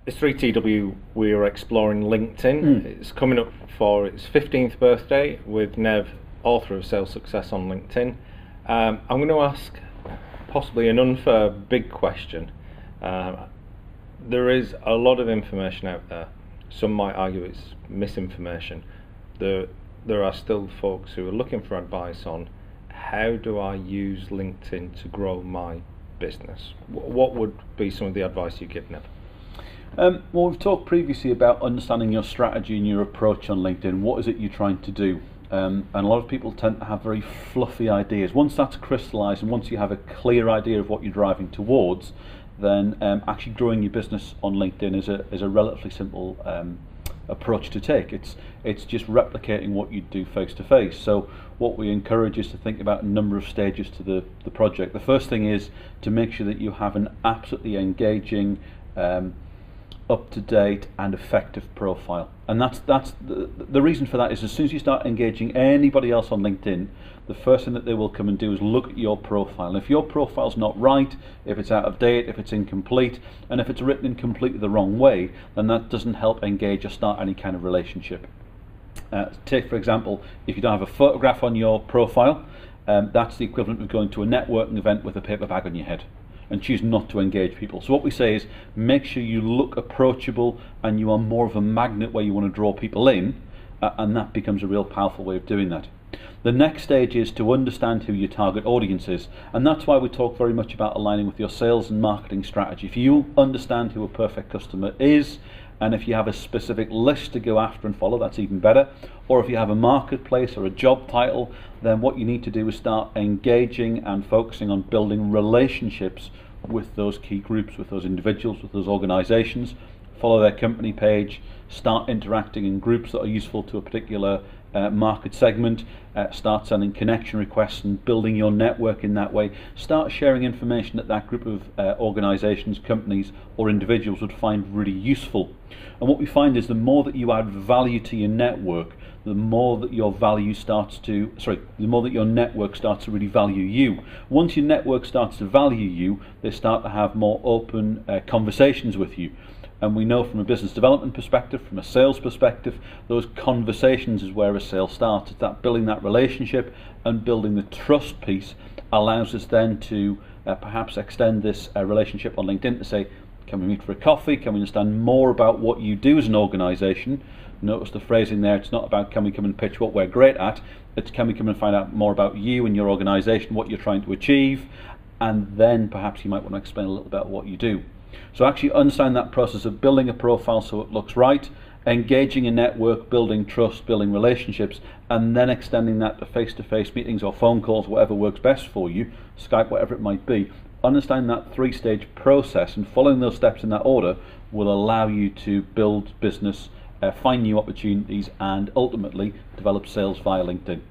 It's 3TW, we are exploring LinkedIn. It's coming up for its 15th birthday with Nev, author of Sales Success on LinkedIn. I'm going to ask possibly an unfair big question. There is a lot of information out there. Some might argue it's misinformation. There are still folks who are looking for advice on how do I use LinkedIn to grow my business. What would be some of the advice you give, Nev? Well, we've talked previously about understanding your strategy and your approach on LinkedIn. What is it you're trying to do? And a lot of people tend to have very fluffy ideas. Once that's crystallized and once you have a clear idea of what you're driving towards, then actually growing your business on LinkedIn is a relatively simple approach to take. It's just replicating what you do face to face. So what we encourage is to think about a number of stages to the project. The first thing is to make sure that you have an absolutely engaging, up-to-date and effective profile, and that's the reason for that is as soon as you start engaging anybody else on LinkedIn, the first thing that they will come and do is look at your profile. And if your profile's not right, if it's out of date, if it's incomplete, and if it's written in completely the wrong way, then that doesn't help engage or start any kind of relationship. Take for example, if you don't have a photograph on your profile, that's the equivalent of going to a networking event with a paper bag on your head and choose not to engage people. So what we say is make sure you look approachable and you are more of a magnet where you want to draw people in, and that becomes a real powerful way of doing that. The next stage is to understand who your target audience is, and that's why we talk very much about aligning with your sales and marketing strategy. If you understand who a perfect customer is, and if you have a specific list to go after and follow, that's even better. Or if you have a marketplace or a job title, then what you need to do is start engaging and focusing on building relationships with those key groups, with those individuals, with those organizations. Follow their company page, start interacting in groups that are useful to a particular market segment, start sending connection requests and building your network in that way. Start sharing information that that group of organizations, companies or individuals would find really useful. And what we find is the more that you add value to your network, the more that your network starts to really value you. Once your network starts to value you, they start to have more open conversations with you. And we know from a business development perspective, from a sales perspective, those conversations is where a sale starts. It's that building that relationship and building the trust piece allows us then to perhaps extend this relationship on LinkedIn to say, can we meet for a coffee? Can we understand more about what you do as an organization? Notice the phrasing there, it's not about can we come and pitch what we're great at, it's can we come and find out more about you and your organization, what you're trying to achieve, and then perhaps you might want to explain a little about what you do. So actually understand that process of building a profile so it looks right, engaging a network, building trust, building relationships, and then extending that to face-to-face meetings or phone calls, whatever works best for you, Skype, whatever it might be. Understand that three-stage process and following those steps in that order will allow you to build business, find new opportunities, and ultimately develop sales via LinkedIn.